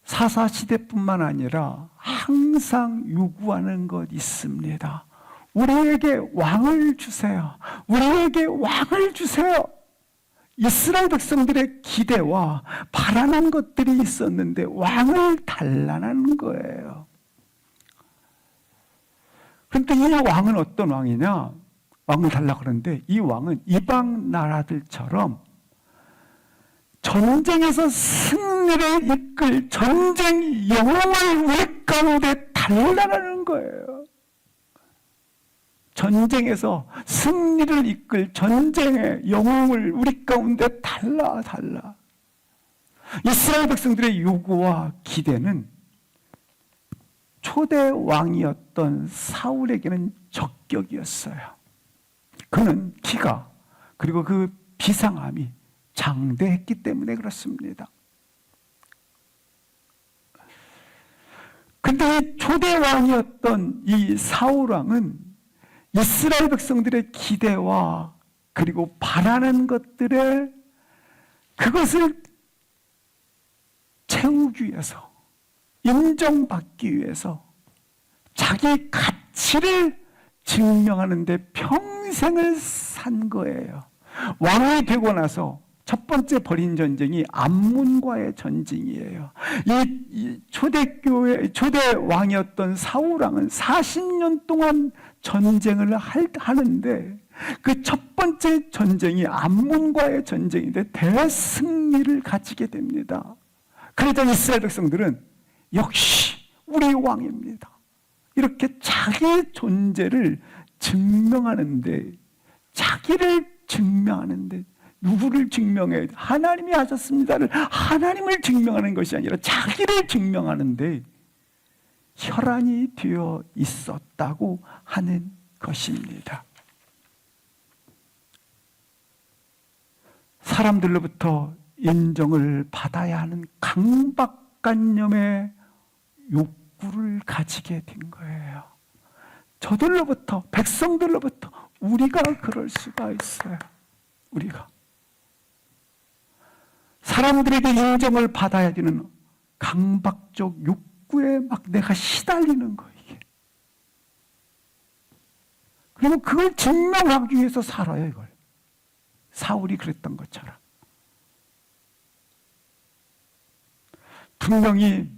사사시대뿐만 아니라 항상 요구하는 것 있습니다. 우리에게 왕을 주세요. 우리에게 왕을 주세요. 이스라엘 백성들의 기대와 바라는 것들이 있었는데 왕을 달라는 거예요. 그런데 이 왕은 어떤 왕이냐? 왕을 달라고 그러는데 이 왕은 이방 나라들처럼 전쟁에서 승리를 이끌 전쟁 영웅을 우리 가운데 달라는 거예요. 전쟁에서 승리를 이끌 전쟁의 영웅을 우리 가운데 달라. 이스라엘 백성들의 요구와 기대는 초대 왕이었던 사울에게는 적격이었어요. 그는 키가 그리고 그 비상함이 장대했기 때문에 그렇습니다. 그런데 초대 왕이었던 이 사울 왕은 이스라엘 백성들의 기대와 그리고 바라는 것들에 그것을 채우기 위해서 인정받기 위해서 자기 가치를 증명하는 데 평생을 산 거예요. 왕이 되고 나서 첫 번째 벌인 전쟁이 암몬과의 전쟁이에요. 이 초대 왕이었던 사울 왕은 40년 동안 전쟁을 하는데 그 첫 번째 전쟁이 암몬과의 전쟁인데 대승리를 가지게 됩니다. 그러자 이스라엘 백성들은 역시 우리 왕입니다. 이렇게 자기 존재를 증명하는데 자기를 증명하는데 누구를 증명해? 하나님이 하셨습니다를 하나님을 증명하는 것이 아니라 자기를 증명하는데 혈안이 되어 있었다고 하는 것입니다. 사람들로부터 인정을 받아야 하는 강박관념의 욕구를 가지게 된 거예요. 저들로부터, 백성들로부터 우리가 그럴 수가 있어요. 우리가. 사람들에게 인정을 받아야 되는 강박적 욕구에 막 내가 시달리는 거예요. 그리고 그걸 증명하기 위해서 살아요, 이걸. 사울이 그랬던 것처럼. 분명히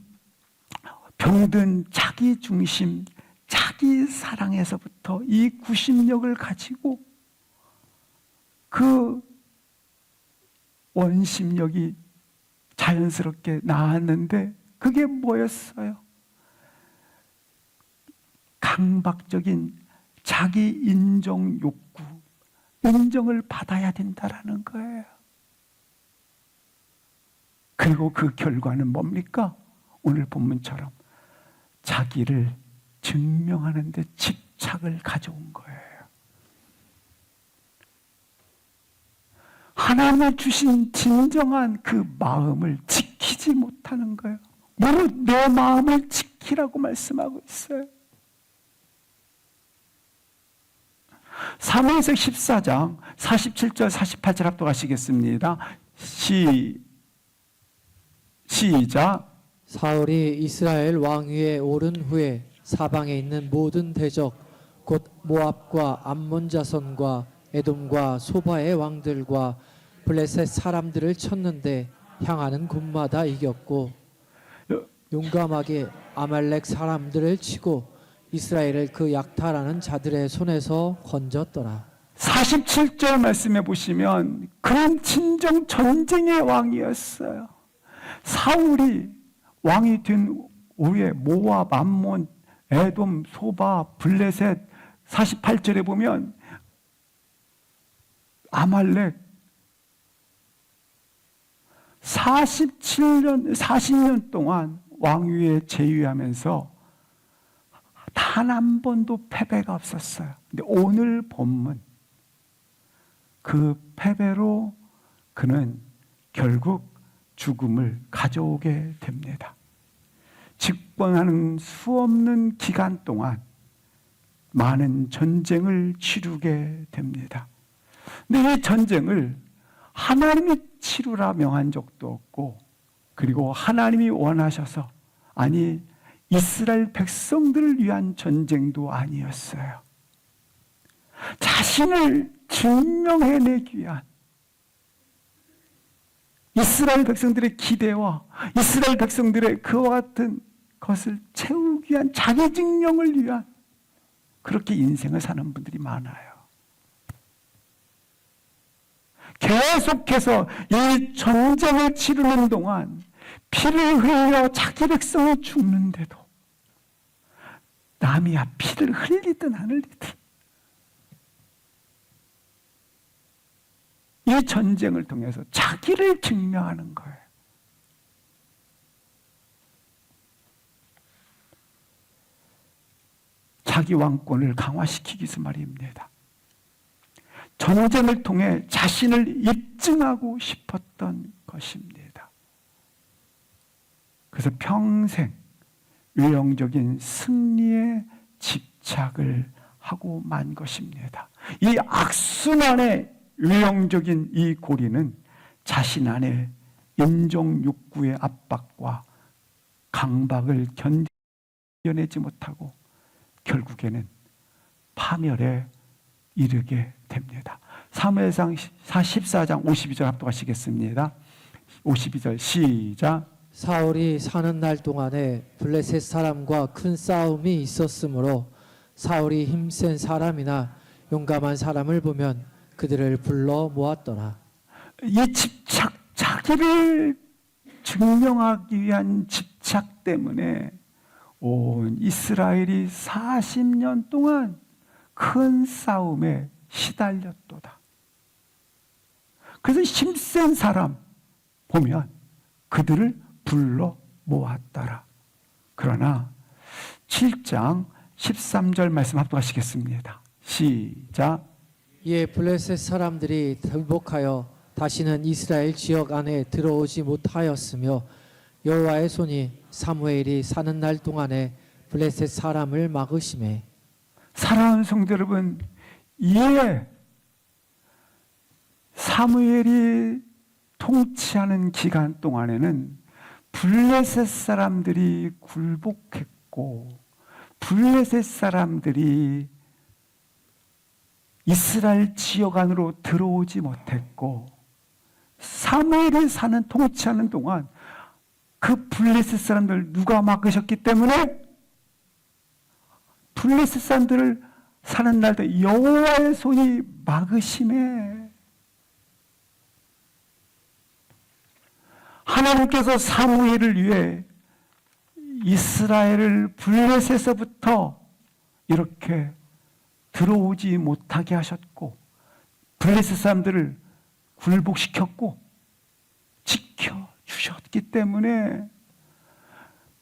병든 자기 중심, 자기 사랑에서부터 이 구심력을 가지고 그 원심력이 자연스럽게 나왔는데 그게 뭐였어요? 강박적인 자기 인정 욕구, 인정을 받아야 된다라는 거예요. 그리고 그 결과는 뭡니까? 오늘 본문처럼 자기를 증명하는 데 집착을 가져온 거예요. 하나님이 주신 진정한 그 마음을 지키지 못하는 거예요. 무릇 내 마음을 지키라고 말씀하고 있어요. 사무엘상 14장 47절 48절 합독하시겠습니다. 시작. 사울이 이스라엘 왕위에 오른 후에 사방에 있는 모든 대적 곧 모압과 암몬 자손과 에돔과 소바의 왕들과 블레셋 사람들을 쳤는데 향하는 곳마다 이겼고 용감하게 아말렉 사람들을 치고 이스라엘을 그 약탈하는 자들의 손에서 건졌더라. 47절 말씀해 보시면 그런 진정 전쟁의 왕이었어요. 사울이 왕이 된 후에 모압, 암몬, 에돔, 소바, 블레셋 48절에 보면 아말렉 40년 동안 왕위에 제위하면서 단 한 번도 패배가 없었어요. 근데 오늘 본문 그 패배로 그는 결국 죽음을 가져오게 됩니다. 집권하는 수없는 기간 동안 많은 전쟁을 치르게 됩니다. 근데 이 전쟁을 하나님이 치루라 명한 적도 없고, 그리고 하나님이 원하셔서, 아니 이스라엘 백성들을 위한 전쟁도 아니었어요. 자신을 증명해내기 위한 이스라엘 백성들의 기대와 이스라엘 백성들의 그와 같은 것을 채우기 위한 자기 증명을 위한 그렇게 인생을 사는 분들이 많아요. 계속해서 이 전쟁을 치르는 동안 피를 흘려 자기 백성이 죽는데도 남이야 피를 흘리든 안 흘리든 이 전쟁을 통해서 자기를 증명하는 거예요. 자기 왕권을 강화시키기 위해서 말입니다. 전쟁을 통해 자신을 입증하고 싶었던 것입니다. 그래서 평생 외형적인 승리에 집착을 하고 만 것입니다. 이 악순환의 외형적인 이 고리는 자신 안에 인정 욕구의 압박과 강박을 견뎌내지 못하고 결국에는 파멸에 이르게 됩니다. 사무엘상 14장 52절 합독하시겠습니다. 52절 시작. 사울이 사는 날 동안에 블레셋 사람과 큰 싸움이 있었으므로 사울이 힘센 사람이나 용감한 사람을 보면 그들을 불러 모았더라. 이 집착, 자기를 증명하기 위한 집착 때문에 온 이스라엘이 40년 동안 큰 싸움에 시달렸도다. 그래서 힘센 사람 보면 그들을 불러 모았더라. 그러나 7장 13절 말씀 합독하시겠습니다. 시작. 이에 블레셋 사람들이 굴복하여 다시는 이스라엘 지역 안에 들어오지 못하였으며 여호와의 손이 사무엘이 사는 날 동안에 블레셋 사람을 막으심에. 사랑하는 성도 여러분, 이에 사무엘이 통치하는 기간 동안에는 블레셋 사람들이 굴복했고 블레셋 사람들이 이스라엘 지역 안으로 들어오지 못했고 사무엘이 사는 통치하는 동안 그 블레셋 사람들 누가 막으셨기 때문에 블레셋 사람들을 사는 날도 여호와의 손이 막으심에 하나님께서 사무엘을 위해 이스라엘을 블레셋에서부터 이렇게 들어오지 못하게 하셨고 블레셋 사람들을 굴복시켰고 지켜주셨기 때문에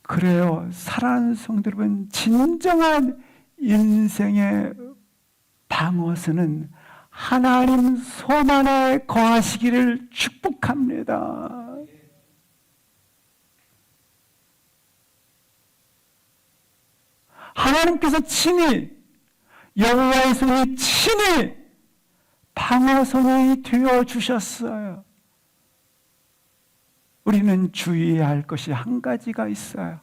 그래요. 사랑하는 성도 여러분, 진정한 인생의 방어선은 하나님 손 안에 거하시기를 축복합니다. 하나님께서 친히 여호와의 손이 친히 방어선이 되어 주셨어요. 우리는 주의해야 할 것이 한 가지가 있어요.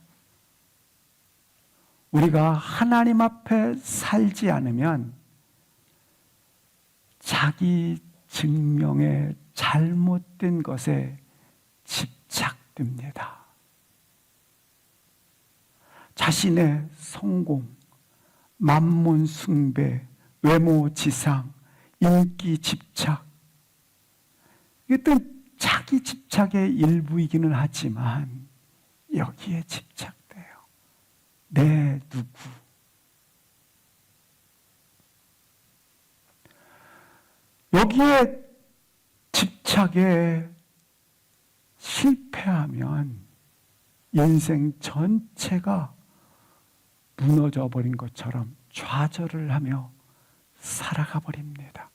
우리가 하나님 앞에 살지 않으면 자기 증명의 잘못된 것에 집착됩니다. 자신의 성공, 만몬 숭배, 외모 지상, 인기 집착, 이것도 자기 집착의 일부이기는 하지만 여기에 집착돼요. 내 누구. 여기에 집착에 실패하면 인생 전체가 무너져 버린 것처럼 좌절을 하며 살아가 버립니다.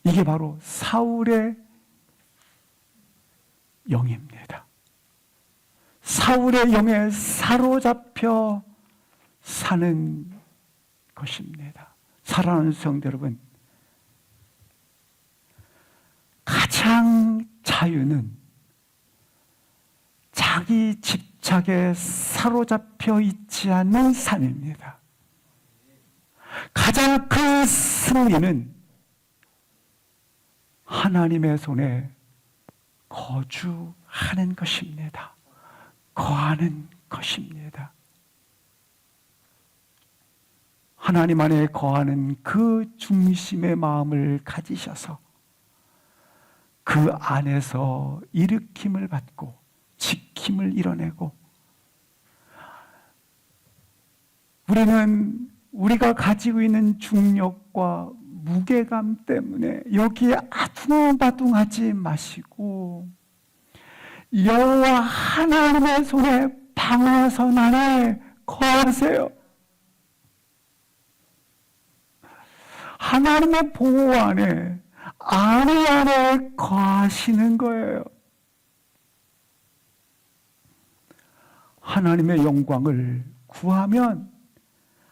이게 바로 사울의 영입니다. 사울의 영에 사로잡혀 사는 것입니다. 사랑하는 성도 여러분, 가장 자유는 자기 집착에 사로잡혀 있지 않는 삶입니다. 가장 큰 승리는 하나님의 손에 거주하는 것입니다. 거하는 것입니다. 하나님 안에 거하는 그 중심의 마음을 가지셔서 그 안에서 일으킴을 받고 지킴을 이뤄내고, 우리는 우리가 가지고 있는 중력과 무게감 때문에 여기에 아둥바둥하지 마시고 여호와 하나님의 손에 방어선 안에 거하세요. 하나님의 보호 안에, 안의 안에 거하시는 거예요. 하나님의 영광을 구하면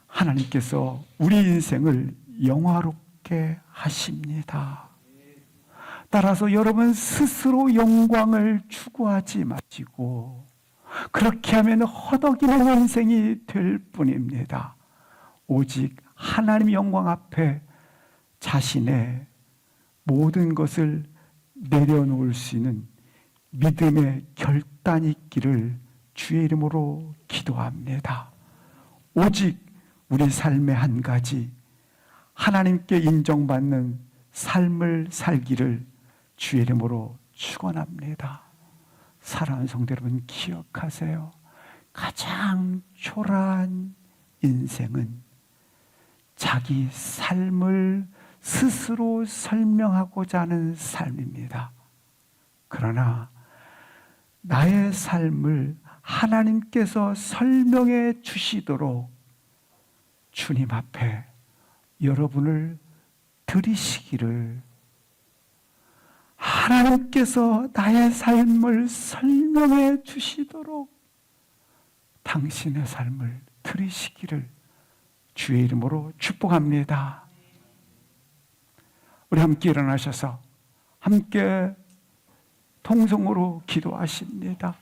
하나님께서 우리 인생을 영화롭게 하십니다. 따라서 여러분 스스로 영광을 추구하지 마시고, 그렇게 하면 허덕이는 인생이 될 뿐입니다. 오직 하나님의 영광 앞에 자신의 모든 것을 내려놓을 수 있는 믿음의 결단이 있기를 주의 이름으로 기도합니다. 오직 우리 삶의 한 가지, 하나님께 인정받는 삶을 살기를 주의 이름으로 축원합니다. 사랑하는 성도 여러분, 기억하세요. 가장 초라한 인생은 자기 삶을 스스로 설명하고자 하는 삶입니다. 그러나 나의 삶을 하나님께서 설명해 주시도록 주님 앞에 여러분을 드리시기를, 하나님께서 나의 삶을 설명해 주시도록 당신의 삶을 드리시기를 주의 이름으로 축복합니다. 우리 함께 일어나셔서 함께 통성으로 기도하십니다.